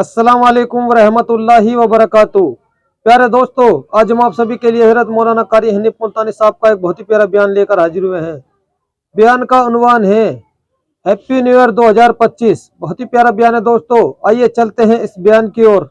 अस्सलाम वालेकुम वरहमतुल्लाहि वबरकातुह। प्यारे दोस्तों, आज हम आप सभी के लिए हज़रत मौलाना कारी हनीफ मुल्तानी साहब का एक बहुत ही प्यारा बयान लेकर हाजिर हुए हैं। बयान का उन्वान है हैप्पी न्यू ईयर 2025। बहुत ही प्यारा बयान है दोस्तों, आइए चलते हैं इस बयान की ओर।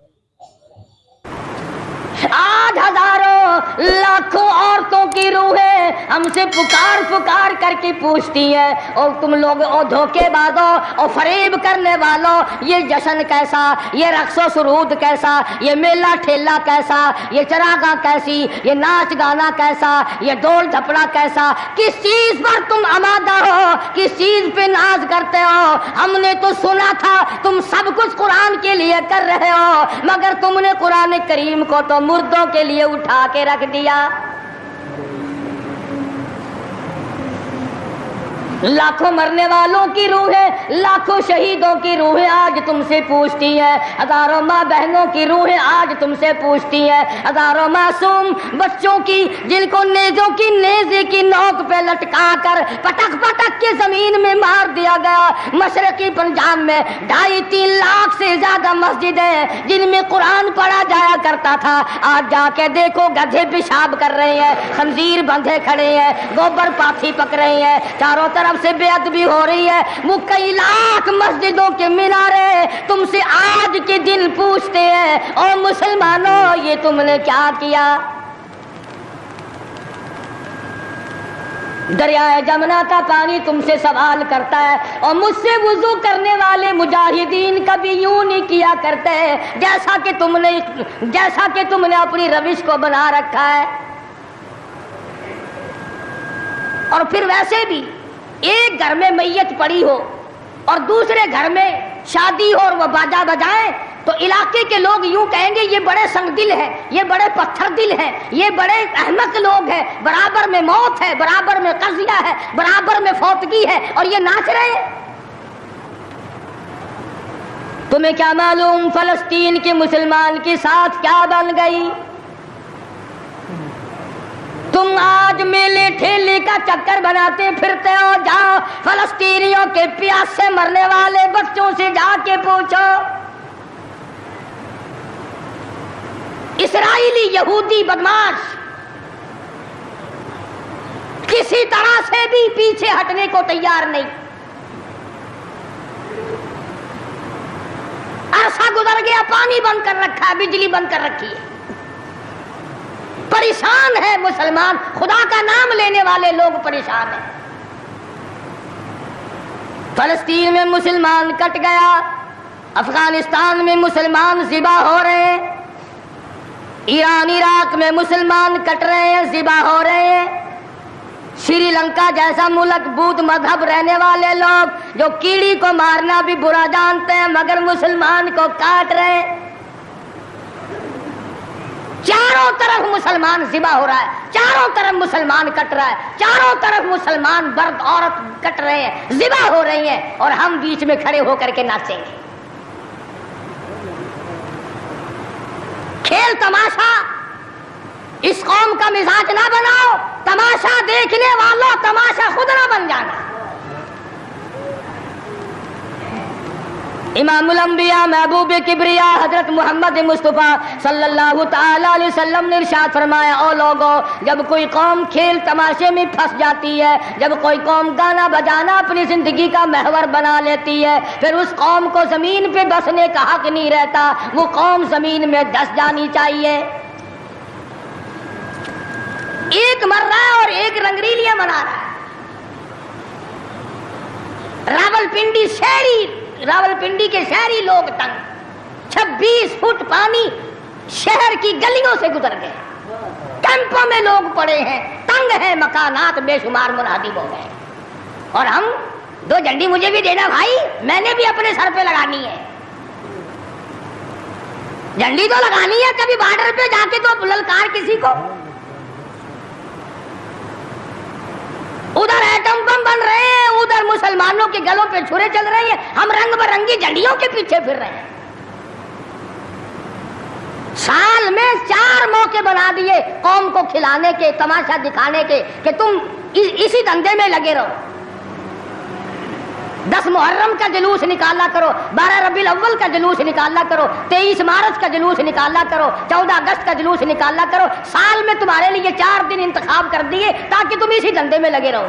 आज हजारों लाखों औरतों की रूहें हमसे पुकार पुकार करके पूछती है, और तुम लोग ओ धोखेबाजों और फरेब करने वालों, ये जश्न कैसा, ये रक्सो सुरूद कैसा, ये मेला ठेला कैसा, ये चरागा कैसी, ये नाच गाना कैसा, ये डोल झपड़ा कैसा, किस चीज पर तुम आमादा हो, किस चीज पे नाज करते हो। हमने तो सुना था तुम सब कुछ कुरान के लिए कर रहे हो, मगर तुमने कुरान करीम को तो मुर्दों के लिए उठा के रख दिया। लाखों मरने वालों की रूहें, लाखों शहीदों की रूहें आज तुमसे पूछती हैं, हजारों माँ बहनों की रूहें आज तुमसे पूछती हैं, हजारों मासूम बच्चों की जिनको नेजों की नेजे की नोक पे लटका कर पटक पटक के जमीन में मार दिया गया। मशरकी पंजाब में 2.5-3 लाख से ज्यादा मस्जिदें जिनमें कुरान पढ़ा जाया करता था, आज जाके देखो गधे पेशाब कर रहे हैं, खंजीर बंधे खड़े हैं, गोबर पाथी पक रहे हैं, चारों तरफ से बेअदबी हो रही है। वो कई लाख मस्जिदों के मीनारे तुमसे आज के दिन पूछते हैं, और मुसलमानों ये तुमने क्या किया। दरियाए जमुना का पानी तुमसे सवाल करता है, और मुझसे वुजू करने वाले मुजाहिदीन कभी यूं नहीं किया करते जैसा कि तुमने अपनी रविश को बना रखा है। और फिर वैसे भी एक घर में मैयत पड़ी हो और दूसरे घर में शादी हो और वह बाजा बजाए, तो इलाके के लोग यूं कहेंगे ये बड़े संगदिल हैं, ये बड़े पत्थर दिल हैं, ये बड़े अहमक लोग हैं, बराबर में मौत है, बराबर में कज़िया है, बराबर में फौतगी है, और ये नाच रहे हैं। तुम्हें क्या मालूम फलस्तीन के मुसलमान के साथ क्या बन गई। तुम आज मेले ठेले का चक्कर बनाते फिरते हो, जाओ फलस्तीनियों के प्यास से मरने वाले बच्चों से जाके पूछो। इस्राएली यहूदी बदमाश किसी तरह से भी पीछे हटने को तैयार नहीं। अरसा गुजर गया, पानी बंद कर रखा है, बिजली बंद कर रखी है, परेशान है मुसलमान, खुदा का नाम लेने वाले लोग परेशान हैं। फलस्तीन में मुसलमान कट गया, अफगानिस्तान में मुसलमान ज़िबा हो रहे हैं, ईरान इराक में मुसलमान कट रहे हैं, ज़िबा हो रहे हैं। श्रीलंका जैसा मुल्क बौद्ध मजहब रहने वाले लोग जो कीड़ी को मारना भी बुरा जानते हैं, मगर मुसलमान को काट रहे हैं। चारों तरफ मुसलमान ज़िबा हो रहा है, चारों तरफ मुसलमान कट रहा है, चारों तरफ मुसलमान मर्द औरत कट रहे हैं, ज़िबा हो रही हैं, और हम बीच में खड़े होकर के नाचेंगे। खेल तमाशा इस कौम का मिजाज ना बनाओ, तमाशा देखने वालों तमाशा खुद ना बन जाना। इमामुल अंबिया महबूब किबरिया हजरत मोहम्मद मुस्तफ़ा सल्लल्लाहु ताला अलैहि वसल्लम ने इरशाद फरमाया, ओ लोगों, जब कोई कौम खेल तमाशे में फंस जाती है, जब कोई कौम गाना बजाना अपनी जिंदगी का महवर बना लेती है, फिर उस कौम को जमीन पे बसने का हक नहीं रहता, वो कौम जमीन में धस जानी चाहिए। एक मर रहा है और एक रंगरीलियां मना रहा है। रावलपिंडी के शहरी लोग तंग, 26 फुट पानी शहर की गलियों से गुजर गए, कैंपों में लोग पड़े हैं, तंग है, मकानात बेशुमार मुनादिब हो गए। और हम 2 झंडी मुझे भी देना भाई, मैंने भी अपने सर पे लगानी है, झंडी तो लगानी है, कभी बॉर्डर पे जाके तो ललकार किसी को। उधर एटम बम बन रहे हैं, उधर मुसलमानों के गलों पे छुरे चल रही हैं, हम रंग बिरंगी झंडियों के पीछे फिर रहे हैं। साल में 4 मौके बना दिए कौम को खिलाने के, तमाशा दिखाने के, कि तुम इसी धंधे में लगे रहो। 10 मुहर्रम का जुलूस निकाला करो, 12 रबीउल अव्वल का जुलूस निकाला करो, 23 मार्च का जुलूस निकाला करो, 14 अगस्त का जुलूस निकाला करो। साल में तुम्हारे लिए 4 दिन इंतखाब कर दिए ताकि तुम इसी धंधे में लगे रहो।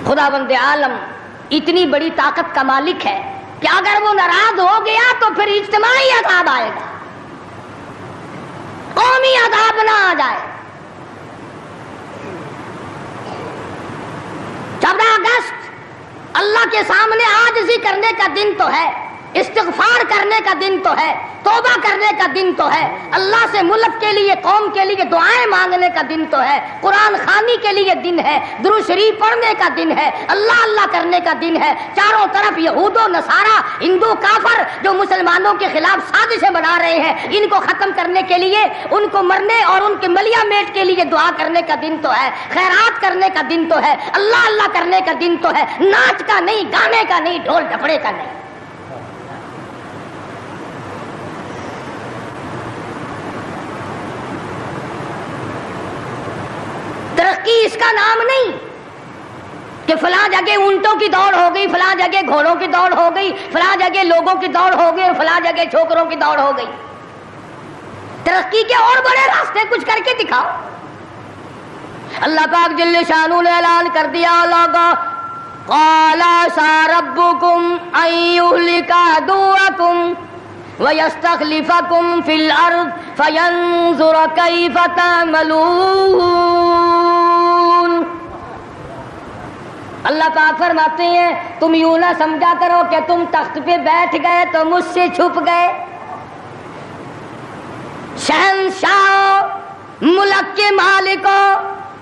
खुदावंद आलम इतनी बड़ी ताकत का मालिक है कि अगर वो नाराज हो गया तो फिर इज्तिमाई अज़ाब आएगा, कौमी अज़ाब ना आ जाए। 14 अगस्त अल्लाह के सामने आजिज़ी करने का दिन तो है, इस्तिग़फ़ार करने का दिन तो है, तौबा करने का दिन तो है, अल्लाह से मुल्क के लिए, कौम के लिए दुआएं मांगने का दिन तो है, कुरान खानी के लिए दिन है, दुरूद शरीफ पढ़ने का दिन है, अल्लाह अल्लाह करने का दिन है। चारों तरफ यहूदो नसारा, हिंदू काफर जो मुसलमानों के खिलाफ साजिशें बना रहे हैं, इनको खत्म करने के लिए, उनको मरने और उनके मलिया मेट के लिए दुआ करने का दिन तो है, खैरात करने का दिन तो है, अल्लाह अल्लाह करने का दिन तो है, नाच का नहीं, गाने का नहीं, ढोल ढपड़े का नहीं। तरक्की इसका नाम नहीं कि फलां जगह ऊंटों की दौड़ हो गई, फलां जगह घोड़ों की दौड़ हो गई, फलां जगह लोगों की दौड़ हो गई और फलां जगह छोकरों की दौड़ हो गई। तरक्की के और बड़े रास्ते कुछ करके दिखाओ। अल्लाह पाक जल्ले शानू ने ऐलान कर दिया, लगा क़ाला सा रब्बुकुम अय्युहलिका दुअकुम वयस्तखलिफकुम फिल अर्द फयंजुर कैफ तअमलून। अल्लाह पाक फरमाते हैं, तुम यूं ना समझा करो कि तुम तख्त पे बैठ गए तो मुझसे छुप गए। शहंशाह, मुल्क के मालिकों,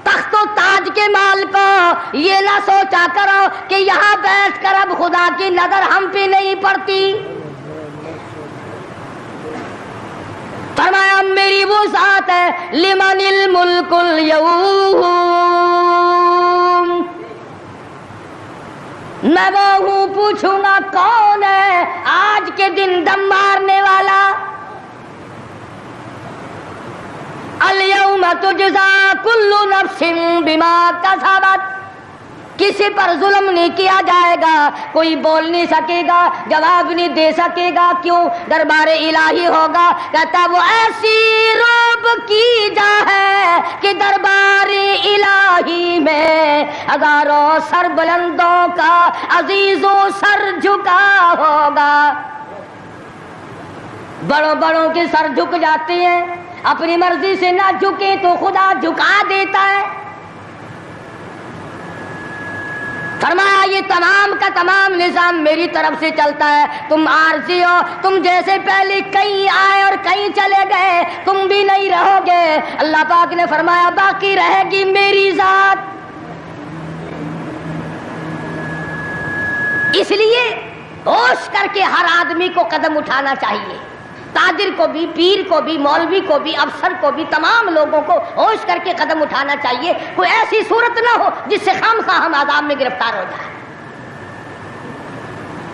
तख्तो ताज के मालिकों, ये ना सोचा करो कि यहाँ बैठ कर अब खुदा की नजर हम पे नहीं पड़ती। फरमाया मेरी वो साथ है, लिमनिल मुल्कुल यऊम, मैं वो हूँ, पूछूंगा कौन है आज के दिन दम मारने वाला। अल यौम तुजज़ा कुल्लु नफ्सिन बिमा कसबत, किसी पर जुल्म नहीं किया जाएगा, कोई बोल नहीं सकेगा, जवाब नहीं दे सकेगा। क्यों? दरबार इलाही होगा। कहता वो ऐसी रोब की जा है कि दरबार इलाही में हजारों सर बुलंदों का अजीजों सर झुका होगा। बड़ों बड़ों के सर झुक जाते हैं, अपनी मर्जी से ना झुके तो खुदा झुका देता है। फरमाया ये तमाम का तमाम निजाम मेरी तरफ से चलता है। तुम आरजी हो, तुम जैसे पहले कहीं आए और कहीं चले गए, तुम भी नहीं रहोगे। अल्लाह पाक ने फरमाया बाकी रहेगी मेरी जात। इसलिए होश करके हर आदमी को कदम उठाना चाहिए, ताजिर को भी, पीर को भी, मौलवी को भी, अफसर को भी, तमाम लोगों को होश करके कदम उठाना चाहिए। कोई ऐसी सूरत ना हो जिससे खामखा हम आज़ाब में गिरफ्तार हो जाए।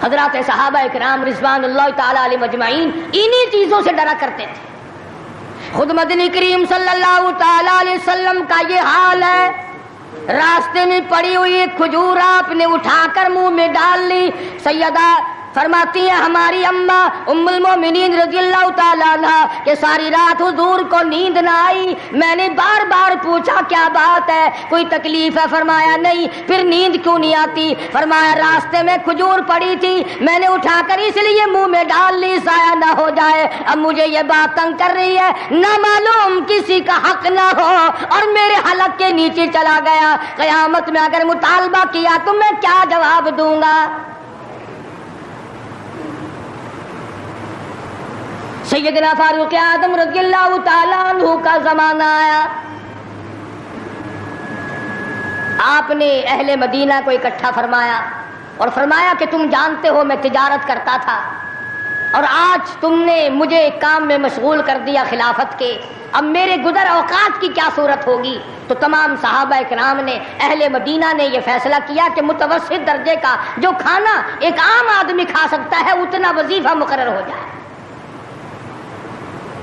हजरात सहाबा इकराम रिज़वानुल्लाह ताला अलैहिम अजमाइन इन्हीं चीजों से डरा करते थे। खुद मदनी करीम सल्लल्लाहु ताला अलैहि वसल्लम का ये हाल है। रास्ते में पड़ी हुई एक खजूर आपने उठाकर मुंह में डाल ली। सैयदा फरमाती है हमारी अम्मा उम्मुल मोमिनीन रज़ियल्लाहु ताला अन्हा कि सारी रात हुजूर को नींद ना आई। मैंने बार बार पूछा क्या बात है, कोई तकलीफ है? फरमाया नहीं। फिर नींद क्यों नहीं आती? फरमाया रास्ते में खजूर पड़ी थी, मैंने उठाकर इसलिए मुंह में डाल ली, ज़ाया ना हो जाए। अब मुझे ये बात तंग कर रही है, ना मालूम किसी का हक ना हो और मेरे हलक के नीचे चला गया। क़यामत में अगर मुतालबा किया तो मैं क्या जवाब दूंगा? सैयदना फारूक आदम रज़ियल्लाहु ताला अन्हु का जमाना आया। आपने अहले मदीना को इकट्ठा फरमाया और फरमाया कि तुम जानते हो मैं तिजारत करता था और आज तुमने मुझे एक काम में मशगूल कर दिया खिलाफत के, अब मेरे गुदर औकात की क्या सूरत होगी? तो तमाम सहाबा इकराम ने, अहले मदीना ने यह फैसला किया कि मुतवस्सित दर्जे का जो खाना एक आम आदमी खा सकता है उतना वजीफा मुकर्रर हो जाए।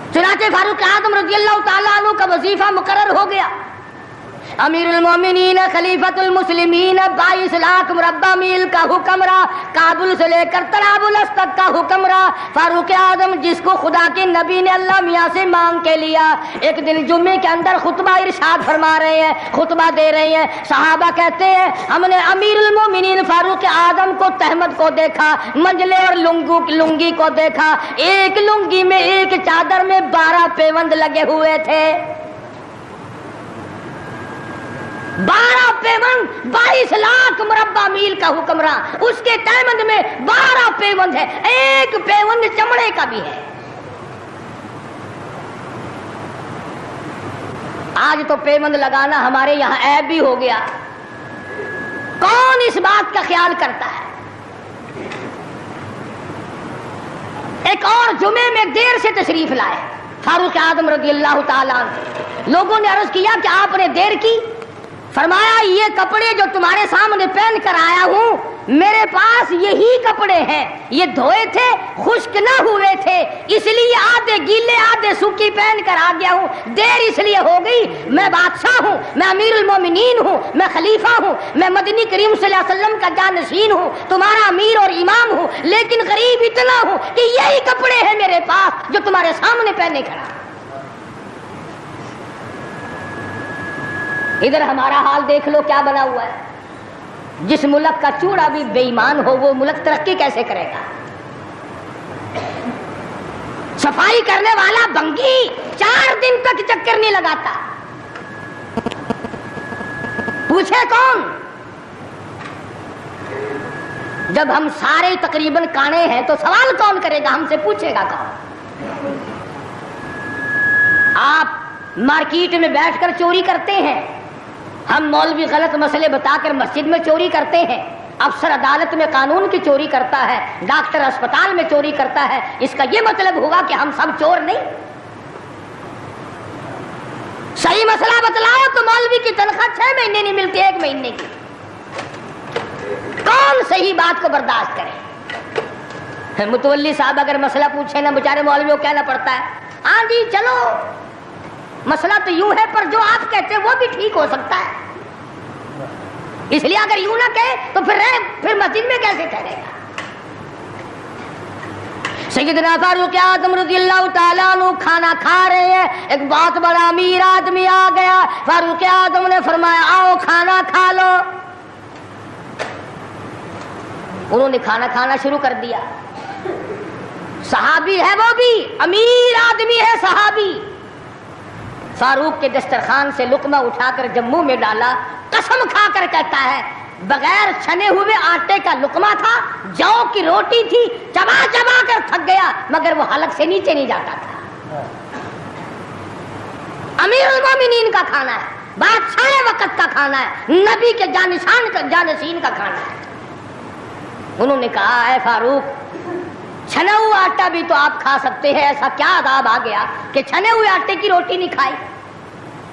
चुनाचे फारूक आदम रज़ियल्लाहु ताला अन्हु का वजीफा मुकर्रर हो गया। अमीरुल मोमिनीन खलीफतुल मुस्लिमीन 22 लाख मुरब्बा मील का हुक्मरां, काबुल से लेकर तराबुलस तक का हुक्मरां, फारूक आजम जिसको खुदा के नबी ने अल्लाह मियाँ से मांग के लिया। एक दिन जुम्मे के अंदर खुतबा इरशाद फरमा रहे हैं, खुतबा दे रहे हैं। सहाबा कहते हैं हमने अमीरुल मोमिनीन फारूक आजम को तहमद को देखा, मंजले और लुंगी को देखा। एक लुंगी में एक चादर में 12 पेवंद लगे हुए थे। 12 पेवंद, 22 लाख मुरब्बा मील का हुक्मरां, उसके तहमद में 12 पेवंद है, एक पेवंद चमड़े का भी है। आज तो पेवंद लगाना हमारे यहाँ ऐब भी हो गया। कौन इस बात का ख्याल करता है? एक और जुमे में देर से तशरीफ लाए फारूक आजम रज़ियल्लाहु ताला अन्हु। लोगों ने अर्ज किया कि आपने देर की। फरमाया ये कपड़े जो तुम्हारे सामने पहन कर आया हूं, मेरे पास यही कपड़े हैं। ये धोए थे, खुश्क न हुए थे, इसलिए आधे गीले आधे सूखी पहन कर आ गया हूं। देर इसलिए हो गई, मैं बादशाह हूं, मैं अमीरुल मोमिनीन हूं, मैं खलीफा हूं, मैं मदनी करीम सल्लल्लाहु अलैहि वसल्लम का जानशीन हूं, तुम्हारा अमीर और इमाम हूं, लेकिन गरीब इतना हूं कि यही कपड़े हैं मेरे पास जो तुम्हारे सामने पहने खड़ा। इधर हमारा हाल देख लो क्या बना हुआ है। जिस मुल्क का चूड़ा भी बेईमान हो, वो मुल्क तरक्की कैसे करेगा? सफाई करने वाला बंगी 4 दिन तक चक्कर नहीं लगाता। पूछे कौन? जब हम सारे तकरीबन काने हैं तो सवाल कौन करेगा? हमसे पूछेगा कौन? आप मार्केट में बैठकर चोरी करते हैं, हम मौलवी गलत मसले बताकर मस्जिद में चोरी करते हैं, अफसर अदालत में कानून की चोरी करता है, डॉक्टर अस्पताल में चोरी करता है। इसका यह मतलब होगा कि हम सब चोर नहीं? सही मसला बतलाओ तो मौलवी की तनख्वाह 6 महीने नहीं मिलती, 1 महीने की। कौन सही बात को बर्दाश्त करे? मुतवल्ली साहब अगर मसला पूछे ना, बेचारे मौलवी को कहना पड़ता है हाँ जी चलो, मसला तो यूं है पर जो आप कहते हैं वो भी ठीक हो सकता है। इसलिए अगर यूं ना कहे तो फिर मस्जिद में कैसे ठहरेगा? सैयदना फारूक आज़म रज़ियल्लाहु ताला अन्हु खाना खा रहे हैं। एक बहुत बड़ा अमीर आदमी आ गया। फारूक आज़म ने फरमाया आओ खाना खा लो। उन्होंने खाना खाना शुरू कर दिया। सहाबी है, वो भी अमीर आदमी है, सहाबी। फारूक के दस्तरखान से लुकमा उठाकर जब मुंह में डाला, कसम खाकर कहता है बगैर छने हुए आटे का लुकमा था, जौ की रोटी थी, चबा चबा कर थक गया मगर वो हलक से नीचे नहीं जाता था। अमीरुल मोमिनीन का खाना है, बादशाह वक्त का खाना है, नबी के जानशीन का खाना है। उन्होंने कहा है फारूक, छना हुआ आटा भी तो आप खा सकते हैं, ऐसा क्या अदाब आ गया कि छने हुए आटे की रोटी नहीं खाई?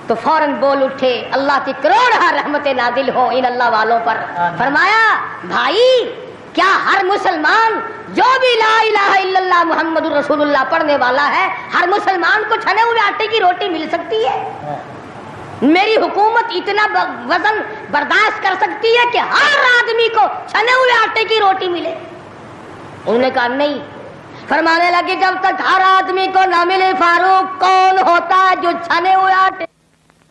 तो फौरन बोल उठे अल्लाह की करोड़ रहमतें नादिल हो इन अल्लाह वालों पर। फरमाया भाई क्या हर मुसलमान जो भी ला इलाहा इल्लल्लाह मुहम्मदुर रसूलुल्लाह पढ़ने वाला है, हर मुसलमान को छने हुए आटे की रोटी मिल सकती है? मेरी हुकूमत इतना वजन बर्दाश्त कर सकती है कि हर आदमी को छने हुए आटे की रोटी मिले? उन्होंने कहा नहीं। फरमाने लगे जब तक हर आदमी को ना मिले फारूक, कौन होता है जो छने हुए आटे?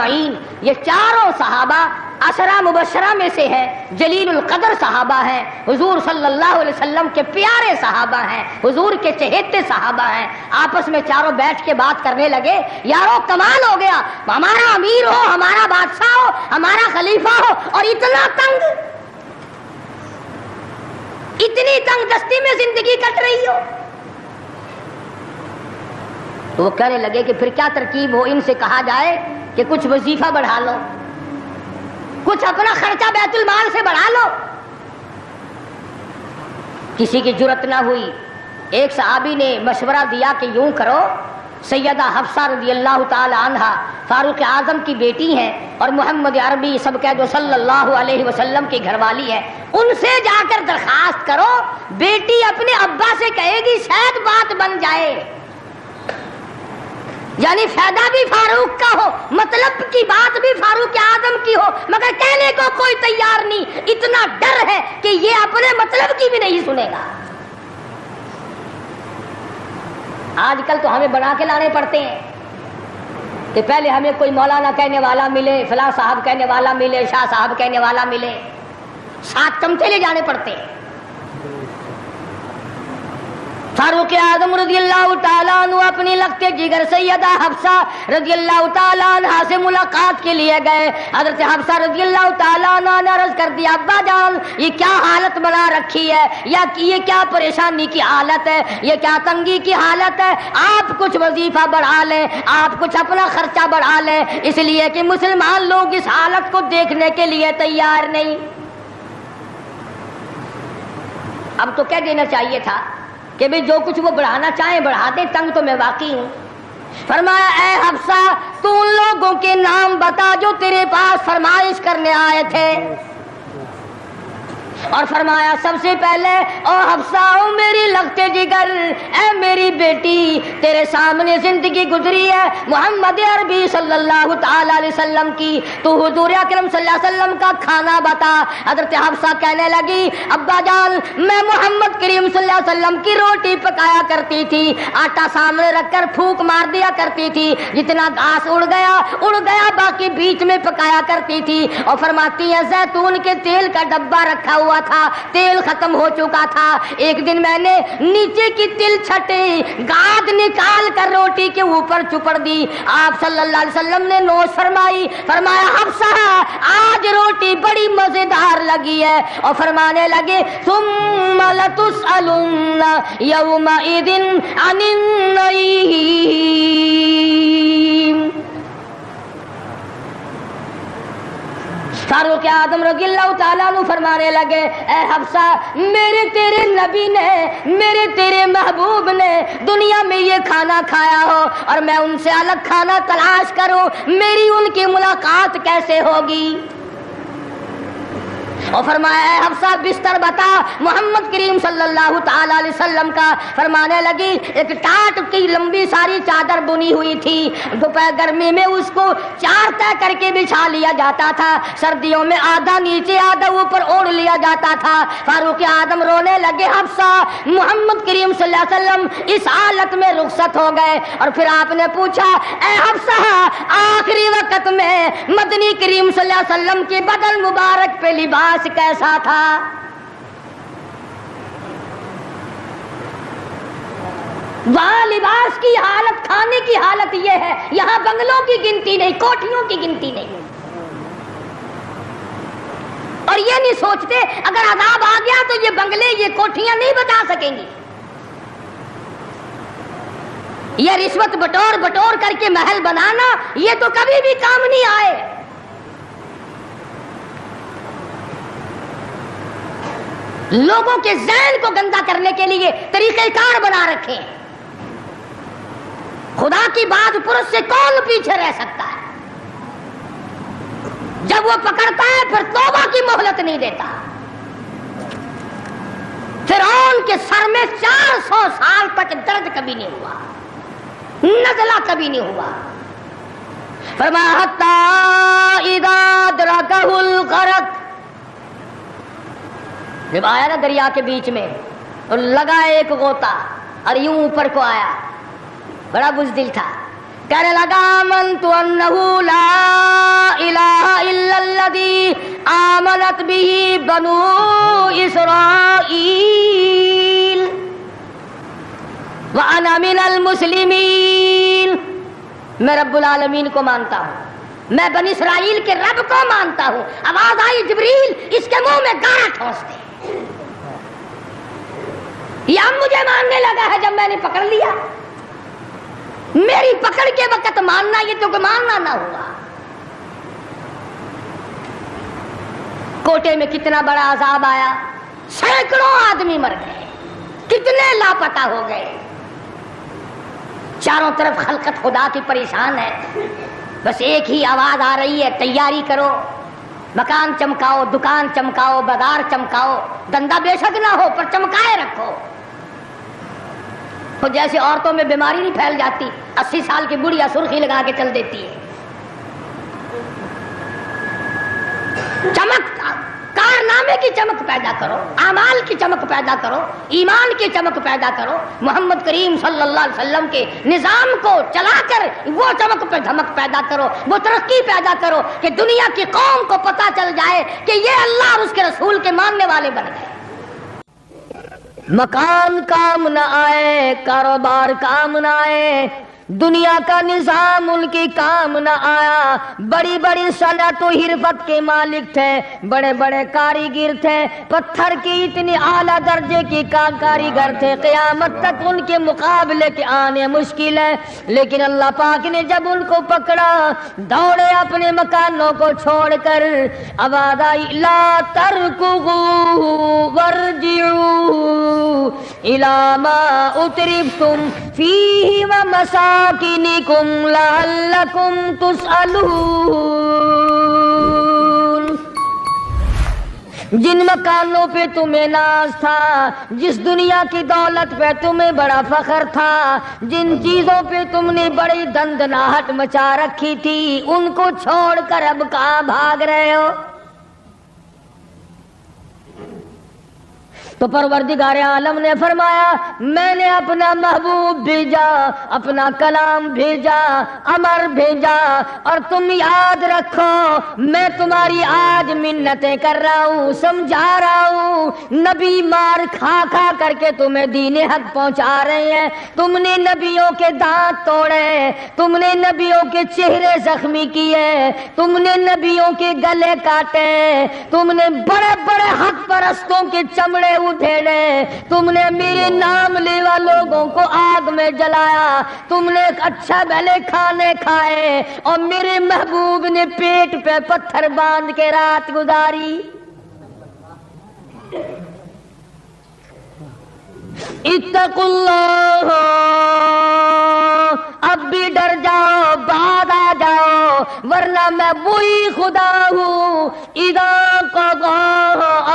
ये चारों सहाबा अशरा मुबशरा में से हैं, जलीलुल कदर सहाबा हैं, हुजूर सल्लल्लाहु अलैहि वसल्लम के प्यारे सहाबा हैं, हुजूर के चहेते सहाबा हैं। आपस में चारों बैठ के बात करने लगे, यारो कमाल हो गया, हमारा अमीर हो, हमारा बादशाह हो, हमारा खलीफा हो और इतना तंग, इतनी तंग दस्ती में जिंदगी कट रही हो। तो वो कहने लगे कि फिर क्या तरकीब हो? इनसे कहा जाए कि कुछ वजीफा बढ़ा लो, कुछ अपना खर्चा बैतुल माल से बढ़ा लो। किसी की जुर्रत ना हुई। एक सहाबी ने मशवरा दिया कि यूं करो, सैयदा हफ्सा रज़ियल्लाहु ताला अन्हा फारूक आज़म की बेटी हैं और मोहम्मद अरबी सब कह दो सल्लल्लाहु अलैहि वसल्लम की घरवाली है, उनसे जाकर दरखास्त करो, बेटी अपने अब्बा से कहेगी शायद बात बन जाए। यानी फायदा भी फारूक का हो, मतलब की बात भी फारूक आजम की हो, मगर कहने को कोई तैयार नहीं। इतना डर है कि ये अपने मतलब की भी नहीं सुनेगा। आजकल तो हमें बना के लाने पड़ते हैं कि पहले हमें कोई मौलाना कहने वाला मिले, फलां साहब कहने वाला मिले, शाह साहब कहने वाला मिले, 7 चमचे ले जाने पड़ते हैं। फारूक आजम रज़ियल्लाहु ताला अन्हु अपनी लगते जिगर सैयदा हफ्सा रज़ियल्लाहु ताला अन्हा से मुलाकात के लिए गए। हज़रत हफ्सा रज़ियल्लाहु ताला अन्हा ने अर्ज़ कर दिया, अब्बा जान ये क्या हालत बना रखी है, या ये क्या परेशानी की हालत है, ये क्या तंगी की हालत है। आप कुछ वजीफा बढ़ा लें, आप कुछ अपना खर्चा बढ़ा लें, इसलिए कि मुसलमान लोग इस हालत को देखने के लिए तैयार नहीं। अब तो कह देना चाहिए था कि भाई जो कुछ वो बढ़ाना चाहे बढ़ा दे, तंग तो मैं वाकई हूं। फरमाया, ए हफ्सा तू उन लोगों के नाम बता जो तेरे पास फरमाइश करने आए थे। और फरमाया, सबसे पहले ओ हफ्सा ओ मेरी लगते जिगर, ए मेरी बेटी, तेरे सामने जिंदगी गुजरी है मोहम्मद अरबी सल्लल्लाहु ताला अलैहि वसल्लम की, तू हुजूर अकरम सल्लल्लाहु अलैहि वसल्लम का खाना बता। हज़रत हफ्सा कहने लगी, अब्बा जान मैं मोहम्मद करीम सल्लल्लाहु अलैहि वसल्लम की रोटी पकाया करती थी, आटा सामने रखकर फूंक मार दिया करती थी, जितना घास उड़ गया बाकी बीच में पकाया करती थी। और फरमाती है, जैतून के तेल का डब्बा रखा हुआ था, तेल खत्म हो चुका था। एक दिन मैंने नीचे की तिल छटे गाद निकाल कर रोटी के ऊपर चुपड़ दी। आप सल्लल्लाहु अलैहि वसल्लम ने नोश फरमाई, फरमाया, हफ्सा आज रोटी बड़ी मजेदार लगी है। और फरमाने लगे, सुम्मा लतुसअलुन्ना यौमइदिन अनिन नईम। फारूक आजम रज़ियल्लाहु ताला अन्हु फरमाने लगे, ए हफ्सा मेरे तेरे नबी ने, मेरे तेरे महबूब ने दुनिया में ये खाना खाया हो और मैं उनसे अलग खाना तलाश करूं, मेरी उनकी मुलाकात कैसे होगी। और फरमाया, हफ्सा बिस्तर बता मोहम्मद करीम सल्लल्लाहु ताला अलैहि वसल्लम का। फरमाने लगी, एक टाट की लंबी सारी चादर बुनी हुई थी, दोपहर गर्मी में उसको 4 तय करके बिछा लिया जाता था, सर्दियों में आधा नीचे आधा ऊपर ओढ़ लिया जाता था। फारूक आजम रोने लगे, हफ्सा मोहम्मद करीम सल्लल्लाहु अलैहि वसल्लम इस हालत में रुखसत हो गए। और फिर आपने पूछा, ए हफ्सा आखिरी वक्त में मदनी करीम सल्लल्लाहु अलैहि वसल्लम के बदन मुबारक पे लिबास कैसा था। वहां लिबास की हालत, खाने की हालत यह है, यहां बंगलों की गिनती नहीं, कोठियों की गिनती नहीं। और ये नहीं सोचते अगर अजाब आ गया तो ये बंगले ये कोठियां नहीं बचा सकेंगी। ये रिश्वत बटोर करके महल बनाना ये तो कभी भी काम नहीं आए। लोगों के ज़हन को गंदा करने के लिए तरीक़ेकार बना रखे हैं। खुदा की बात पुरुष से कौन पीछे रह सकता है। जब वो पकड़ता है फिर तौबा की मोहलत नहीं देता। फिरौन के सर में 400 साल तक दर्द कभी नहीं हुआ, नज़ला कभी नहीं हुआ। फरमाया, हत्ता इज़ा अदरकहुल ग़रक़, जब आया ना दरिया के बीच में और लगा एक गोता और यूं ऊपर को आया, बड़ा बुज़दिल था, कहने लगा, आमनतु अन्नहु ला इलाहा इल्लल्लज़ी आमनत बिही बनु इस्राईल व अना मिनल मुस्लिमीन। मैं रब्बुल आलमीन को मानता हूँ, मैं बनी इस्राइल के रब को मानता हूँ। आवाज आई, जिब्रील इसके मुंह में गारा ठोंस दे। यह मुझे मानने लगा है जब मैंने पकड़ लिया। मेरी पकड़ के वक्त मानना, ये तो मानना ना हुआ। कोटे में कितना बड़ा अजाब आया, सैकड़ों आदमी मर गए, कितने लापता हो गए। चारों तरफ खलकत खुदा की परेशान है, बस एक ही आवाज आ रही है, तैयारी करो, मकान चमकाओ, दुकान चमकाओ, बाजार चमकाओ, धंधा बेशक ना हो पर चमकाए रखो। تو جیسے عورتوں میں بیماری نہیں پھیل جاتی، 80 سال کی بڑھیا سرخی لگا کے چل دیتی ہے، چمک، کارنامے کی چمک پیدا کرو، اعمال کی چمک پیدا کرو، ایمان کی چمک پیدا کرو، محمد کریم صلی اللہ علیہ وسلم کے نظام کو چلا کر وہ چمک پہ دھمک پیدا کرو، وہ ترقی پیدا کرو کہ دنیا کی قوم کو پتا چل جائے کہ یہ اللہ اور اس کے رسول کے ماننے والے بن گئے۔ مکان کام نہ آئے، کاروبار کام نہ آئے، دنیا کا نظام ان کی کام نہ آیا، بڑی بڑی صنعت و حرفت کے مالک تھے، بڑے بڑے کاریگر تھے، پتھر کی اتنی اعلیٰ درجے کی کاریگر تھے، قیامت تک ان کے مقابلے کے آنے مشکل ہے، لیکن اللہ پاک نے جب ان کو پکڑا دوڑے اپنے مکانوں کو چھوڑ کر، آواز آئی لا ترکضوا وارجعوا الی ما اترفتم فیہ ومساکنکم لعلکم تسألون۔ جن مکانوں پہ تمہیں ناز تھا، جس دنیا کی دولت پہ تمہیں بڑا فخر تھا، جن چیزوں پہ تم نے بڑی دندناہٹ مچا رکھی تھی، ان کو چھوڑ کر اب کہاں بھاگ رہے ہو؟ تو پروردگار عالم نے فرمایا میں نے اپنا محبوب بھیجا، اپنا کلام بھیجا، امر بھیجا، اور تم یاد رکھو میں تمہاری آج منتیں کر رہا ہوں، سمجھا رہا ہوں، نبی مار کھا کھا کر کے تمہیں دین حق پہنچا رہے ہیں، تم نے نبیوں کے دانت توڑے، تم نے نبیوں کے چہرے زخمی کیے، تم نے نبیوں کے گلے کاٹے، تم نے بڑے بڑے حق پرستوں کے چمڑے ادھیڑے، تم نے میرے نام لیوا لوگوں کو آگ میں جلایا، تم نے اچھا بھلے کھانے کھائے، اور میرے محبوب نے پیٹ پہ پتھر باندھ کے رات گزاری۔ اتقوا اللہ، اب بھی ڈر جاؤ، بعد آ جاؤ، ورنہ میں وہی خدا ہوں، اذا قضى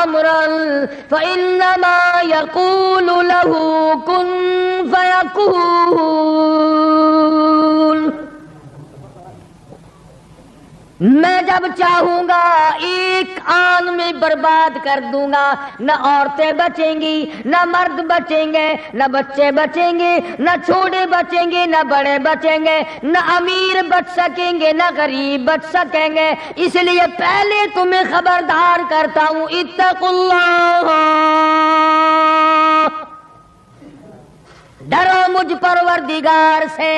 امرا فانما يقول له كن فيكون۔ میں جب چاہوں گا ایک آن میں برباد کر دوں گا، نہ عورتیں بچیں گی، نہ مرد بچیں گے، نہ بچے بچیں گے، نہ چھوٹے بچیں گے، نہ بڑے بچیں گے، نہ امیر بچ سکیں گے، نہ غریب بچ سکیں گے، اس لیے پہلے تمہیں خبردار کرتا ہوں اتقوا اللہ، ڈرو مجھ پروردگار سے۔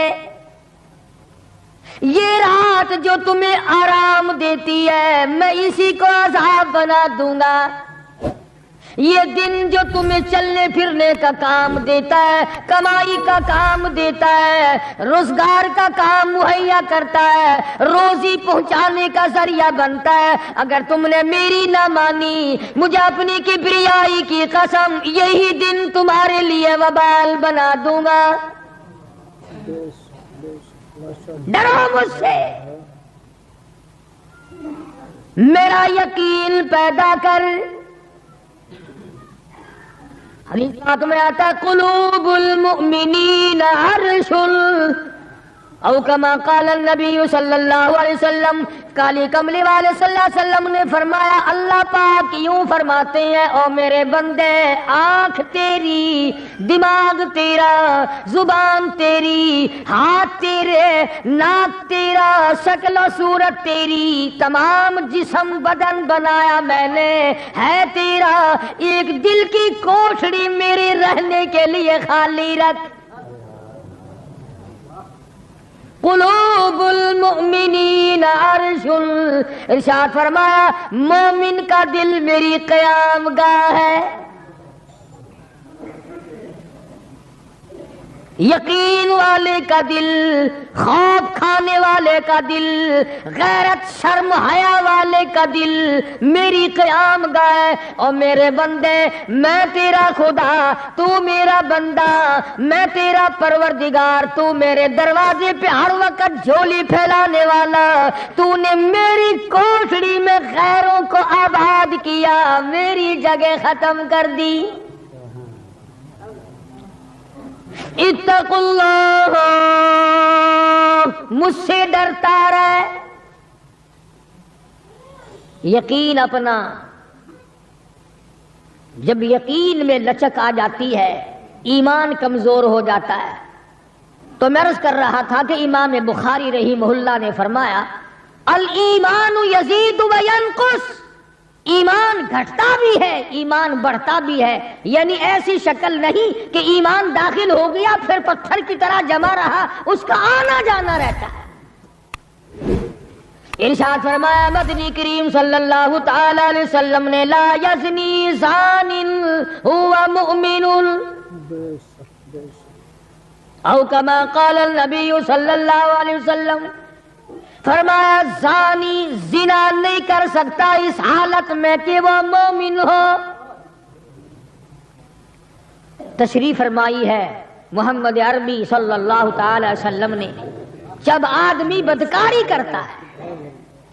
یہ رات جو تمہیں آرام دیتی ہے میں اسی کو عذاب بنا دوں گا، یہ دن جو تمہیں چلنے پھرنے کا کام دیتا ہے، کمائی کا کام دیتا ہے، روزگار کا کام مہیا کرتا ہے، روزی پہنچانے کا ذریعہ بنتا ہے، اگر تم نے میری نہ مانی، مجھے اپنی کبریائی کی قسم یہی دن تمہارے لیے وبال بنا دوں گا۔ ڈرو مجھ سے، میرا یقین پیدا کر۔ حدیث میں آتا ہے قلوب المؤمنین عرش، او کما قال النبی صلی اللہ علیہ وسلم، کالی کملی والے صلی اللہ علیہ وسلم نے فرمایا اللہ پاک یوں فرماتے ہیں او میرے بندے، آنکھ تیری، دماغ تیرا، زبان تیری، ہاتھ تیرے، ناک تیرا، شکل و صورت تیری، تمام جسم بدن بنایا میں نے ہے تیرا، ایک دل کی کوٹھڑی میرے رہنے کے لیے خالی رکھ۔ قلوب المؤمنین عرش، ارشاد فرمایا مومن کا دل میری قیام گاہ ہے، یقین والے کا دل، خوف کھانے والے کا دل، غیرت شرم حیا والے کا دل میری قیام گاہ ہے۔ اور میرے بندے میں تیرا خدا، تو میرا بندہ، میں تیرا پروردگار، تو میرے دروازے پہ ہر وقت جھولی پھیلانے والا، تو نے میری کوٹھڑی میں غیروں کو آباد کیا، میری جگہ ختم کر دی۔ اتقوا اللہ، مجھ سے ڈرتا رہے. یقین اپنا، جب یقین میں لچک آ جاتی ہے ایمان کمزور ہو جاتا ہے. تو میں عرض کر رہا تھا کہ امام بخاری رحمہ اللہ نے فرمایا الایمان یزید و ینقص، ایمان گھٹتا بھی ہے ایمان بڑھتا بھی ہے، یعنی ایسی شکل نہیں کہ ایمان داخل ہو گیا پھر پتھر کی طرح جمع رہا، اس کا آنا جانا رہتا ہے. ارشاد فرمایا مدنی کریم صلی اللہ تعالی علیہ وسلم نے لا یزنی زان هو مؤمن او کما قال النبی صلی اللہ علیہ وسلم، فرمایا زانی زنا نہیں کر سکتا اس حالت میں کہ وہ مومن ہو. تشریف فرمائی ہے محمد عربی صلی اللہ تعالی علیہ وسلم نے، جب آدمی بدکاری کرتا ہے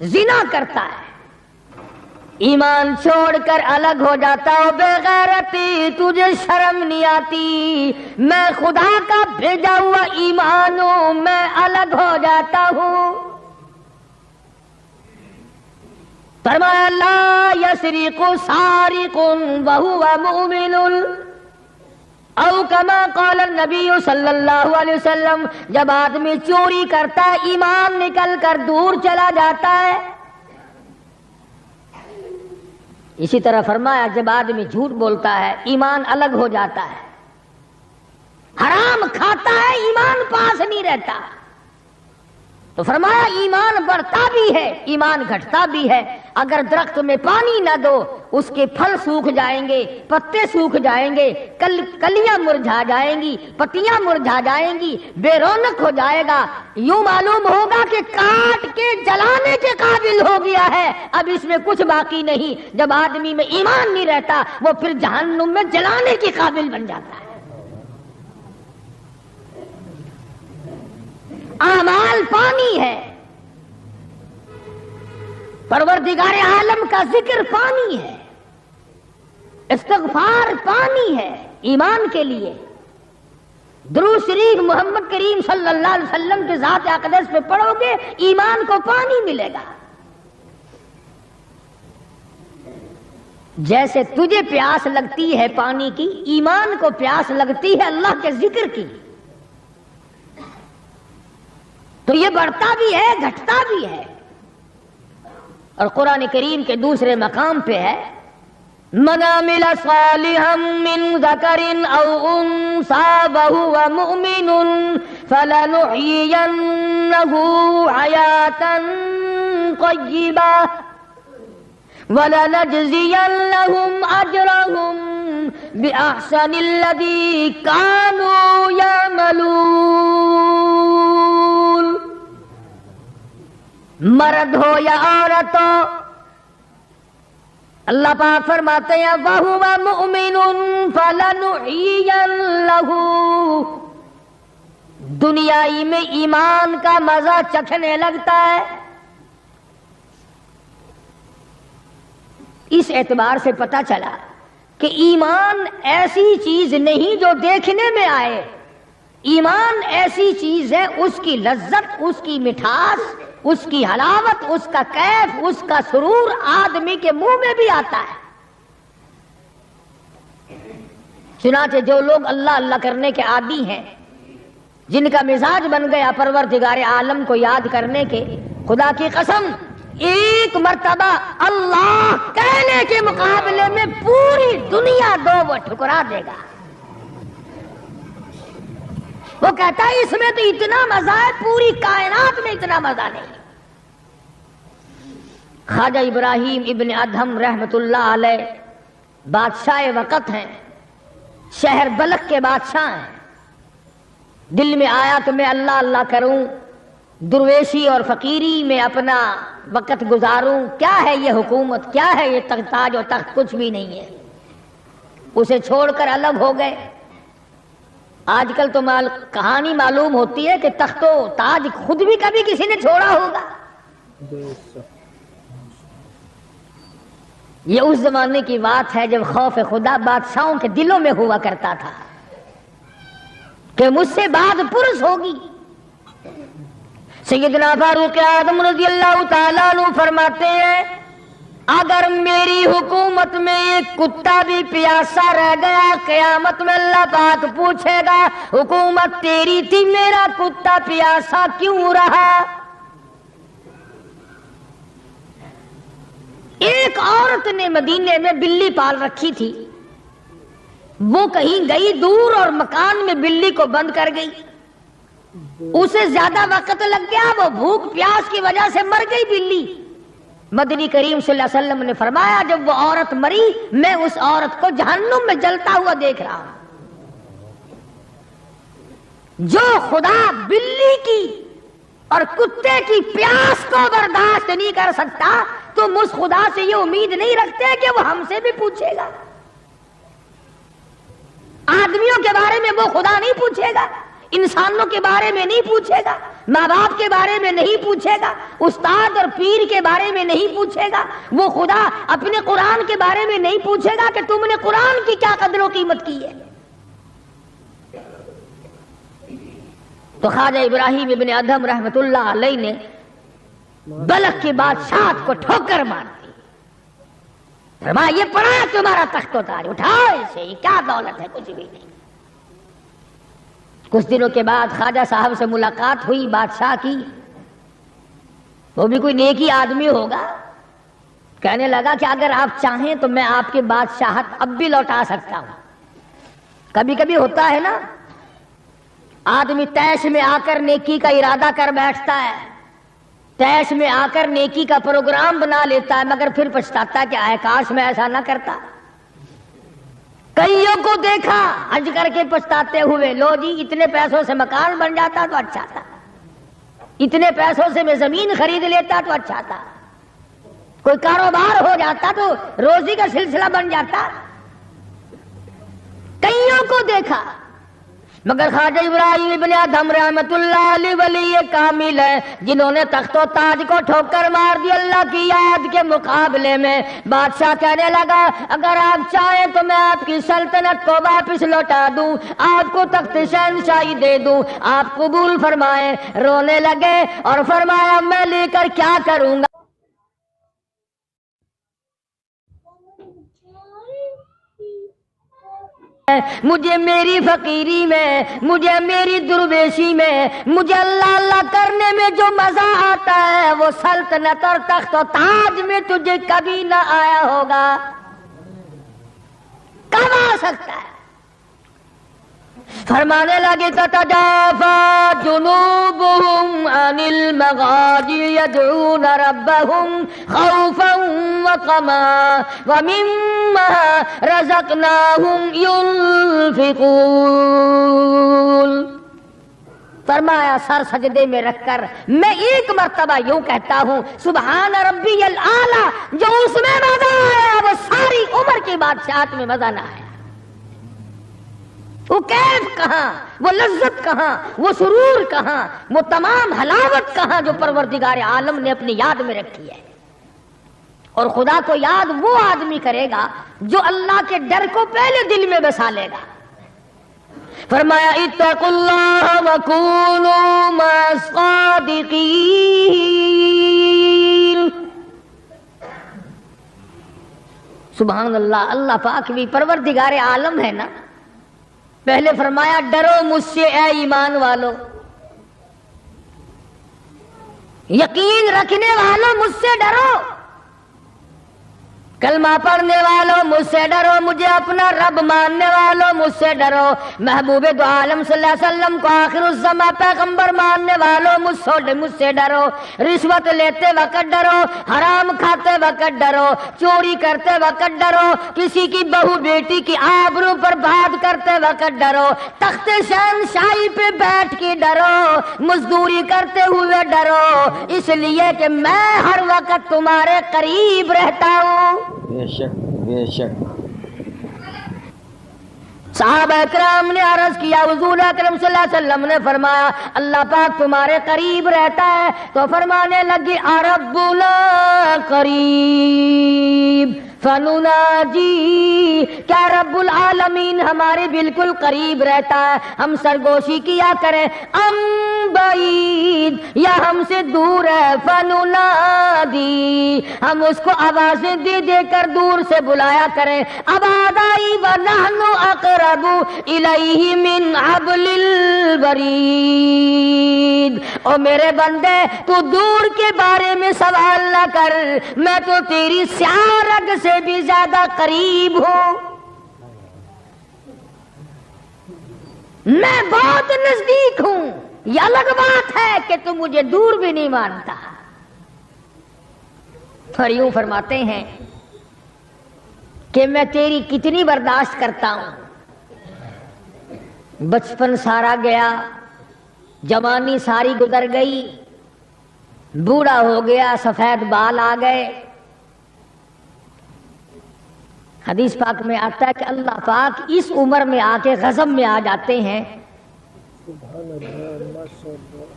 زنا کرتا ہے ایمان چھوڑ کر الگ ہو جاتا ہو، بے غیرتی تجھے شرم نہیں آتی، میں خدا کا بھیجا ہوا ایمان ہوں، میں الگ ہو جاتا ہوں. فرمایا لا یسرق سارق وهو مؤمن او کما قال النبی صلی اللہ علیہ وسلم، جب آدمی چوری کرتا ہے ایمان نکل کر دور چلا جاتا ہے. اسی طرح فرمایا جب آدمی جھوٹ بولتا ہے ایمان الگ ہو جاتا ہے، حرام کھاتا ہے ایمان پاس نہیں رہتا. تو فرمایا ایمان بڑھتا بھی ہے ایمان گھٹتا بھی ہے. اگر درخت میں پانی نہ دو اس کے پھل سوکھ جائیں گے، پتے سوکھ جائیں گے، کلیاں مرجھا جائیں گی، پتیاں مرجھا جائیں گی، بے رونق ہو جائے گا. یوں معلوم ہوگا کہ کاٹ کے جلانے کے قابل ہو گیا ہے، اب اس میں کچھ باقی نہیں. جب آدمی میں ایمان نہیں رہتا وہ پھر جہنم میں جلانے کے قابل بن جاتا ہے. اعمال پانی ہے، پروردگار عالم کا ذکر پانی ہے، استغفار پانی ہے ایمان کے لیے. درود شریف محمد کریم صلی اللہ علیہ وسلم کے ذات اقدس پہ پڑھو گے ایمان کو پانی ملے گا. جیسے تجھے پیاس لگتی ہے پانی کی، ایمان کو پیاس لگتی ہے اللہ کے ذکر کی. تو یہ بڑھتا بھی ہے گھٹتا بھی ہے. اور قرآن کریم کے دوسرے مقام پہ ہے من عمل صالحا من ذکر او انثى وهو مؤمن فلنحيينه حياة طيبة ولنجزينهم اجرهم باحسن الذي كانوا يعملون. مرد ہو یا عورت ہو، اللہ پاک فرماتے ہیں وَهُوَ مُؤْمِنٌ فَلَنُحْيِيَنَّهُ، دنیائی میں ایمان کا مزہ چکھنے لگتا ہے. اس اعتبار سے پتہ چلا کہ ایمان ایسی چیز نہیں جو دیکھنے میں آئے، ایمان ایسی چیز ہے اس کی لذت، اس کی مٹھاس، اس کی حلاوت، اس کا کیف، اس کا سرور آدمی کے منہ میں بھی آتا ہے. چنانچہ جو لوگ اللہ اللہ کرنے کے عادی ہیں، جن کا مزاج بن گیا پروردگار عالم کو یاد کرنے کے، خدا کی قسم ایک مرتبہ اللہ کہنے کے مقابلے میں پوری دنیا دو وہ ٹھکرا دے گا. وہ کہتا ہے اس میں تو اتنا مزہ ہے پوری کائنات میں اتنا مزہ نہیں. خواجہ ابراہیم ابن ادہم رحمت اللہ علیہ بادشاہ وقت ہیں، شہر بلخ کے بادشاہ ہیں. دل میں آیا تو میں اللہ اللہ کروں، درویشی اور فقیری میں اپنا وقت گزاروں. کیا ہے یہ حکومت، کیا ہے یہ تاج و تخت، کچھ بھی نہیں ہے. اسے چھوڑ کر الگ ہو گئے. آج کل تو کہانی معلوم ہوتی ہے کہ تخت و تاج خود بھی کبھی کسی نے چھوڑا ہوگا. یہ اس زمانے کی بات ہے جب خوف خدا بادشاہوں کے دلوں میں ہوا کرتا تھا. کہ مجھ سے بعد پرس ہوگی۔ سیدنا فاروق اعظم رضی اللہ تعالیٰ عنہ فرماتے ہیں اگر میری حکومت میں ایک کتا بھی پیاسا رہ گیا قیامت میں اللہ پاک پوچھے گا حکومت تیری تھی میرا کتا پیاسا کیوں رہا؟ ایک عورت نے مدینے میں بلی پال رکھی تھی، وہ کہیں گئی دور اور مکان میں بلی کو بند کر گئی، اسے زیادہ وقت لگ گیا، وہ بھوک پیاس کی وجہ سے مر گئی بلی۔ مدنی کریم صلی اللہ علیہ وسلم نے فرمایا جب وہ عورت مری میں اس عورت کو جہنم میں جلتا ہوا دیکھ رہا ہوں۔ جو خدا بلی کی اور کتے کی پیاس کو برداشت نہیں کر سکتا تم اس خدا سے یہ امید نہیں رکھتے کہ وہ ہم سے بھی پوچھے گا۔ آدمیوں کے بارے میں وہ خدا نہیں پوچھے گا، انسانوں کے بارے میں نہیں پوچھے گا، ماں باپ کے بارے میں نہیں پوچھے گا، استاد اور پیر کے بارے میں نہیں پوچھے گا، وہ خدا اپنے قرآن کے بارے میں نہیں پوچھے گا کہ تم نے قرآن کی کیا قدر و قیمت کی ہے۔ تو خواجہ ابراہیم ابن ادہم رحمت اللہ علیہ نے بلخ کی بادشاہت کو ٹھوکر مار دی، فرمایا یہ پڑا ہے تمہارا تخت و تاج، اٹھاؤ اسے، یہ کیا دولت ہے، کچھ بھی نہیں۔ کچھ دنوں کے بعد خواجہ صاحب سے ملاقات ہوئی بادشاہ کی، وہ بھی کوئی نیکی آدمی ہوگا، کہنے لگا کہ اگر آپ چاہیں تو میں آپ کی بادشاہت اب بھی لوٹا سکتا ہوں۔ کبھی کبھی ہوتا ہے نا آدمی تیش میں آ کر نیکی کا ارادہ کر بیٹھتا ہے، تیش میں آ کر نیکی کا پروگرام بنا لیتا ہے، مگر پھر پچھتاتا ہے کہ آئے کاش میں ایسا نہ کرتا۔ کئیوں کو دیکھا حج کر کے پچھتاتے ہوئے، لو جی اتنے پیسوں سے مکان بن جاتا تو اچھا تھا، اتنے پیسوں سے میں زمین خرید لیتا تو اچھا تھا، کوئی کاروبار ہو جاتا تو روزی کا سلسلہ بن جاتا۔ کئیوں کو دیکھا مگر خواجہ ابراہیم ابن ادہم رحمت اللہ علیہ ولی کامل ہے جنہوں نے تخت و تاج کو ٹھوکر مار دی اللہ کی یاد کے مقابلے میں۔ بادشاہ کہنے لگا اگر آپ چاہیں تو میں آپ کی سلطنت کو واپس لوٹا دوں، آپ کو تخت شہنشاہی دے دوں، آپ قبول فرمائیں۔ رونے لگے اور فرمایا میں لے کر کیا کروں گا، مجھے میری فقیری میں، مجھے میری درویشی میں، مجھے اللہ اللہ کرنے میں جو مزہ آتا ہے وہ سلطنت اور تخت و تاج میں تجھے کبھی نہ آیا ہوگا، کب آ سکتا ہے؟ فرمانے لگے تتجافا جنوبهم عن المضاجع يدعون ربهم خوفا وطمعا ومما رزقناهم ينفقون۔ فرمایا سر سجدے میں رکھ کر میں ایک مرتبہ یوں کہتا ہوں سبحان ربی الاعلی، جو اس میں مزہ آیا وہ ساری عمر کی بادشاہت میں مزہ نہ آیا۔ وہ کیف کہاں، وہ لذت کہاں، وہ سرور کہاں، وہ تمام حلاوت کہاں جو پروردگار عالم نے اپنی یاد میں رکھی ہے۔ اور خدا کو یاد وہ آدمی کرے گا جو اللہ کے ڈر کو پہلے دل میں بسا لے گا۔ فرمایا اتقوا اللہ وکونوا مع الصادقین۔ سبحان اللہ، اللہ پاک بھی پروردگار عالم ہے نا۔ پہلے فرمایا ڈرو مجھ سے اے ایمان والو، یقین رکھنے والوں مجھ سے ڈرو، کلمہ پڑھنے والوں مجھ سے ڈرو، مجھے اپنا رب ماننے والوں مجھ سے ڈرو، محبوب دو عالم صلی اللہ علیہ وسلم کو آخر الزمان پیغمبر ماننے والوں مجھ سے ڈرو، رشوت لیتے وقت ڈرو، حرام کھاتے وقت ڈرو، چوری کرتے وقت ڈرو، کسی کی بہو بیٹی کی آبرو پر بات کرتے وقت ڈرو، تخت شہنشاہی پہ بیٹھ کے ڈرو، مزدوری کرتے ہوئے ڈرو، اس لیے کہ میں ہر وقت تمہارے قریب رہتا ہوں۔ بے شک بے شک۔ صحابہ کرام نے عرض کیا حضور اکرم صلی اللہ علیہ وسلم نے فرمایا اللہ پاک تمہارے قریب رہتا ہے، تو فرمانے لگی ربنا قریب، فنناجی، کیا رب العالمین ہمارے بالکل قریب رہتا ہے، ہم سرگوشی کیا کریں، ام بعید، یا ہم سے دور ہے، فننادی، ہم اس کو آوازیں دے دے کر دور سے بلایا کریں، ابادائی ونحن اقرب الیہ من حبل الورید۔ او میرے بندے تو دور کے بارے میں سوال نہ کر، میں تو تیری سیاہ رگ سے بھی زیادہ قریب ہوں، میں بہت نزدیک ہوں۔ یہ الگ بات ہے کہ تم مجھے دور بھی نہیں مانتا۔ اور یوں فرماتے ہیں کہ میں تیری کتنی برداشت کرتا ہوں، بچپن سارا گیا، جوانی ساری گزر گئی، بوڑھا ہو گیا، سفید بال آ گئے۔ حدیث پاک میں آتا ہے کہ اللہ پاک اس عمر میں آ کے غضب میں آ جاتے ہیں،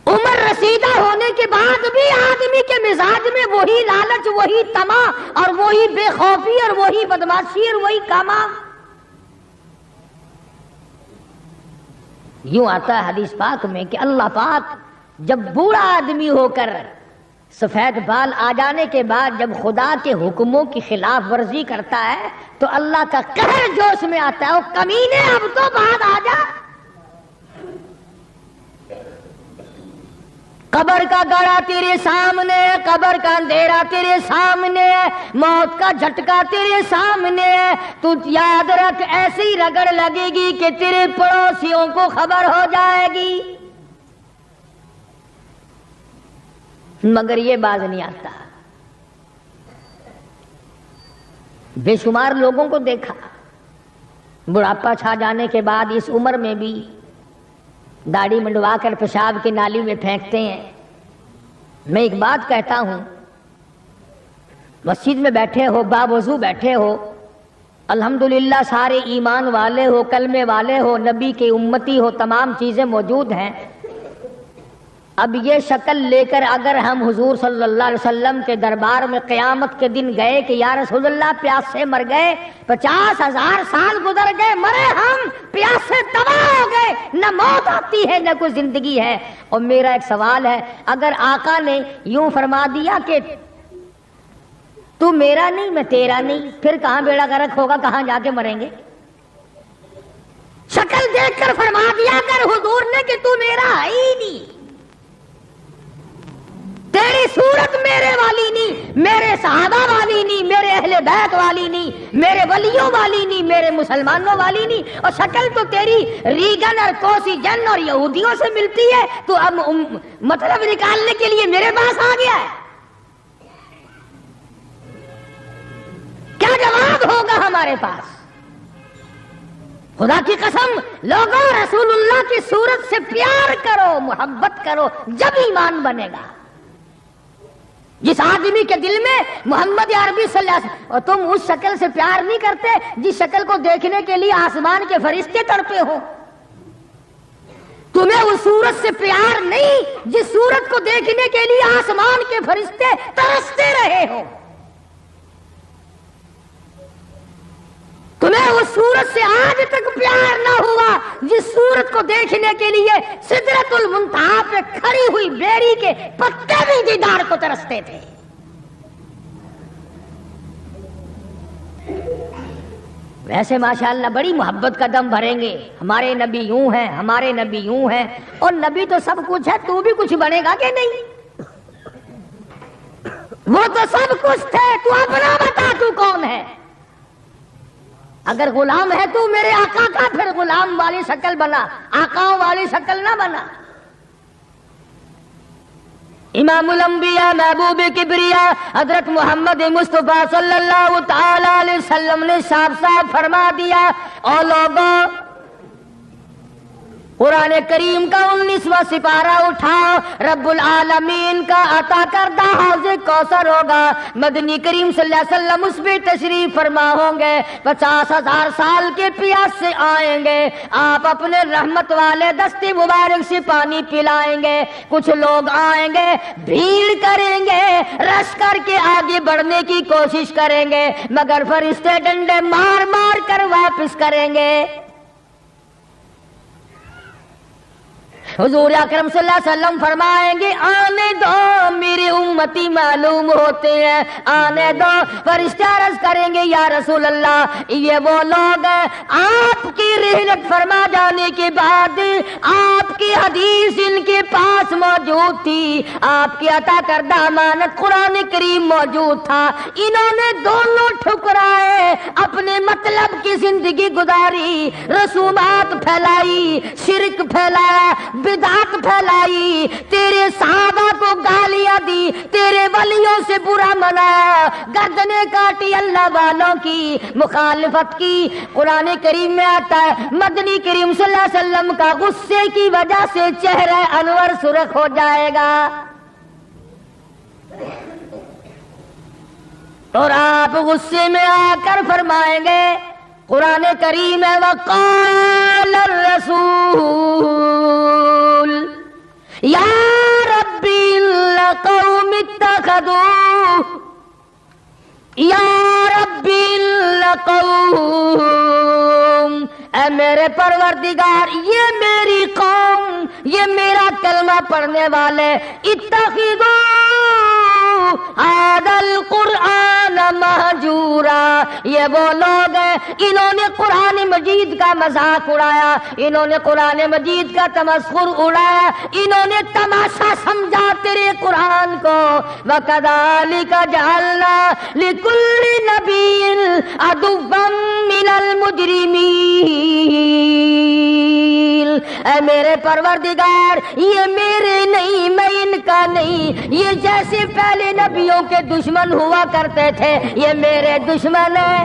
عمر رسیدہ ہونے کے بعد بھی آدمی کے مزاج میں وہی لالچ، وہی طمع اور وہی بے خوفی اور وہی بدماشی اور وہی کاما۔ یوں آتا ہے حدیث پاک میں کہ اللہ پاک جب بوڑھا آدمی ہو کر سفید بال آ جانے کے بعد جب خدا کے حکموں کی خلاف ورزی کرتا ہے تو اللہ کا قہر جوش میں آتا ہے، او کمینے اب تو بعد آ جا۔ قبر کا گڑھا تیرے سامنے ہے، قبر کا اندھیرا تیرے سامنے ہے، موت کا جھٹکا تیرے سامنے ہے، تو یاد رکھ ایسی رگڑ لگے گی کہ تیرے پڑوسیوں کو خبر ہو جائے گی، مگر یہ باز نہیں آتا۔ بے شمار لوگوں کو دیکھا بڑھاپا چھا جانے کے بعد اس عمر میں بھی داڑھی منڈوا کر پیشاب کی نالی میں پھینکتے ہیں۔ میں ایک بات کہتا ہوں، مسجد میں بیٹھے ہو، باوضو بیٹھے ہو، الحمدللہ سارے ایمان والے ہو، کلمے والے ہو، نبی کی امتی ہو، تمام چیزیں موجود ہیں، اب یہ شکل لے کر اگر ہم حضور صلی اللہ علیہ وسلم کے دربار میں قیامت کے دن گئے کہ یا رسول اللہ پیاس سے مر گئے، 50,000 سال گزر گئے، مرے ہم پیاس سے تباہ ہو گئے، نہ موت آتی ہے نہ کوئی زندگی ہے۔ اور میرا ایک سوال ہے، اگر آقا نے یوں فرما دیا کہ تو میرا نہیں میں تیرا نہیں، پھر کہاں بیڑا غرق ہوگا، کہاں جا کے مریں گے؟ شکل دیکھ کر فرما دیا کر حضور نے کہ تو میرا ہے ہی نہیں، تیری صورت میرے والی نہیں، میرے صحابہ والی نہیں، میرے اہل بیت والی نہیں، میرے ولیوں والی نہیں، میرے مسلمانوں والی نہیں، اور شکل تو تیری ریگن اور کوسی جن اور یہودیوں سے ملتی ہے، تو اب مطلب نکالنے کے لیے میرے پاس آ گیا ہے۔ کیا جواب ہوگا ہمارے پاس؟ خدا کی قسم لوگوں، رسول اللہ کی صورت سے پیار کرو، محبت کرو، جب ایمان بنے گا۔ جس آدمی کے دل میں محمد عربی صلی اللہ علیہ وسلم، اور تم اس شکل سے پیار نہیں کرتے جس شکل کو دیکھنے کے لیے آسمان کے فرشتے تڑپے ہو، تمہیں اس صورت سے پیار نہیں جس صورت کو دیکھنے کے لیے آسمان کے فرشتے ترستے رہے ہو، تمہیں اس صورت سے آج تک پیار نہ ہوا جس صورت کو دیکھنے کے لیے سدرۃ المنتہا پہ کھڑی ہوئی بیری کے پتے بھی دیدار کو ترستے تھے۔ ویسے ماشاءاللہ بڑی محبت کا دم بھریں گے، ہمارے نبی یوں ہیں، ہمارے نبی یوں ہیں، اور نبی تو سب کچھ ہے، تو بھی کچھ بنے گا کہ نہیں؟ وہ تو سب کچھ تھے، تو اپنا بتا تو کون ہے؟ اگر غلام ہے تو میرے آقا کا، پھر غلام والی شکل بنا، آقاؤں والی شکل نہ بنا۔ امام الانبیاء محبوب کبریا حضرت محمد مصطفیٰ صلی اللہ تعالی علیہ وسلم نے صاف صاف فرما دیا، اور لوگوں कुरान करीम का 19वां सिपारा उठाओ, रब्बुल आलमीन का अता करदा हौज़े कौसर होगा। मदनी करीम सल्लल्लाहु अलैहि वसल्लम उस पे तशरीफ फरमा होंगे, 50,000 साल के प्यास से आएंगे, आप अपने रहमत वाले दस्ते मुबारक से पानी पिलाएंगे। कुछ लोग आएंगे, भीड़ करेंगे, रश करके आगे बढ़ने की कोशिश करेंगे, मगर फरिश्ते डंडे मार मार कर वापस करेंगे। हुजूर अकरम सल्लल्लाहु अलैहि वसल्लम फरमाएंगे, आने दो मेरे उम्मती मालूम होते हैं, आने दो। फरिश्ते अर्ज करेंगे, या रसूल अल्लाह, ये वो लोग हैं आपकी रहमत फरमा जाने के बाद आपकी हदीस इनके पास मौजूद थी, आपकी अता करदा अमानत कुरान करीम मौजूद था, इन्होंने दोनों ठुकराए, अपने मतलब की जिंदगी गुजारी, रसूमात फैलाई, शिरक फैलाया, बिदात फैलाई, तेरे सहाबा को गालियां दी, तेरे वलियों से बुरा मनाया, गर्दनें काटी अल्लाह वालों की, मुखालिफत की। कुरान करीम में आता है, मदनी करीम सल्लल्लाहु अलैहि वसल्लम का गुस्से की वजह से चेहरा अनवर सुर्ख हो जाएगा और आप गुस्से में आकर फरमाएंगे, कुरान करीम है, वक़ाल रसूल या रब्बी इन्ना कौमी इत्तखदू, या रब्बी इन्ना कौम, ऐ मेरे परवरदिगार ये मेरी कौम, ये मेरा कलमा पढ़ने वाले, इत्तखदू आदल कुरान महजूरा, ये वो लोग हैं इन्होंने कुरान मजीद का मजाक उड़ाया, इन्होंने कुरान मजीद का तमस्खुर उड़ाया, इन्होंने तमाशा समझा तेरे कुरान को। वकदालिका जअलना लिकुल्लि नबिय्यिन अदुव्वन मिनल मुजरिमीन, ऐ मेरे परवरदिगार ये मेरे नहीं, मैं इनका नहीं, ये जैसे पहले नबियों के दुश्मन हुआ करते थे ये मेरे दुश्मन है।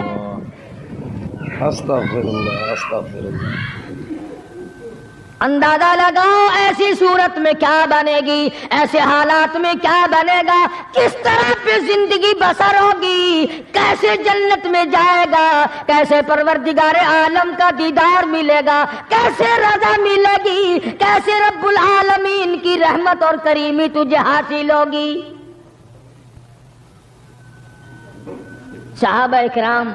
अस्तगफिरुल्लाह अस्तगफिरुल्लाह। अंदाजा लगाओ ऐसी सूरत में क्या बनेगी, ऐसे हालात में क्या बनेगा, किस तरह पे जिंदगी बसर होगी, कैसे जन्नत में जाएगा, कैसे परवरदिगार आलम का दीदार मिलेगा, कैसे रजा मिलेगी, कैसे रब्बुल आलमीन की रहमत और करीमी तुझे हासिल होगी। सहाबा इकराम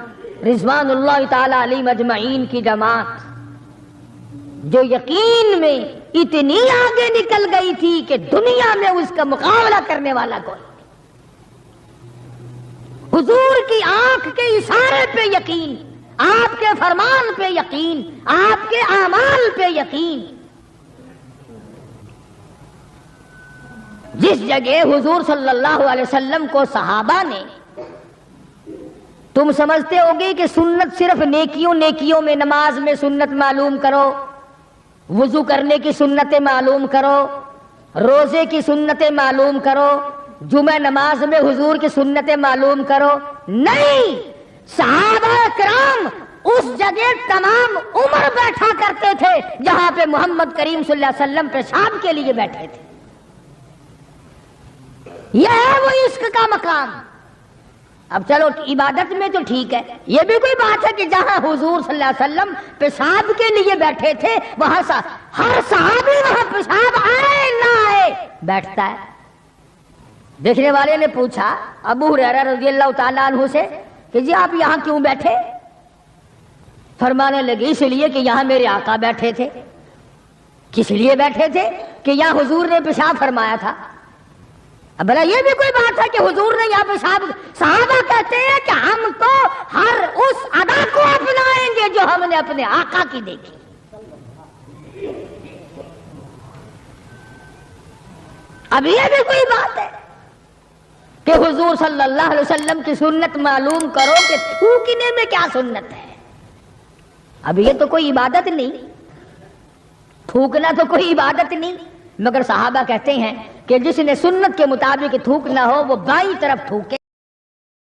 रिजवानुल्लाह ताला अलैहिम अजमईन की जमात जो यकीन में इतनी आगे निकल गई थी कि दुनिया में उसका मुकाबला करने वाला कोई, हुजूर की आंख के इशारे पे यकीन, आपके फरमान पे यकीन, आपके आमाल पे यकीन। जिस जगह हुजूर सल्लल्लाहु अलैहि वसल्लम को सहाबा ने, तुम समझते होगे कि सुन्नत सिर्फ नेकियों नेकियों में, नमाज में सुन्नत मालूम करो, वुजू करने की सुन्नतें मालूम करो, रोजे की सुन्नतें मालूम करो, जुमा नमाज में हुजूर की सुन्नतें मालूम करो। नहीं, सहाबा किराम उस जगह तमाम उम्र बैठा करते थे जहां पे मोहम्मद करीम सल्लल्लाहु अलैहि वसल्लम पेशाब के लिए बैठे थे। यह है वो इश्क का मकाम। अब चलो इबादत में तो ठीक है, ये भी कोई बात है कि जहां हुजूर सल्लल्लाहु अलैहि वसल्लम पेशाब के लिए बैठे थे वहां हर सहाबी वहां पेशाब आए ना आए बैठता है। देखने वाले ने पूछा अबू हुरैरा रज़ियल्लाहु ताला अन्हु से कि जी आप यहां क्यों बैठे? फरमाने लगे इसलिए कि यहां मेरे आका बैठे थे। किस लिए बैठे थे? कि यहां हुजूर ने पेशाब फरमाया था। अब भला ये भी कोई बात है कि हुजूर ने यहाँ पेशाब? सहाबा कहते हैं कि हम तो हर उस अदा को अपनाएंगे जो हमने अपने आका की देखी। अब ये भी कोई बात है कि हुजूर सल्लल्लाहु अलैहि वसल्लम की सुन्नत मालूम करो कि थूकने में क्या सुन्नत है। अब ये तो कोई इबादत नहीं, थूकना तो कोई इबादत नहीं, मगर सहाबा कहते हैं कि जिसने सुन्नत के मुताबिक थूकना हो वो बाईं तरफ थूके।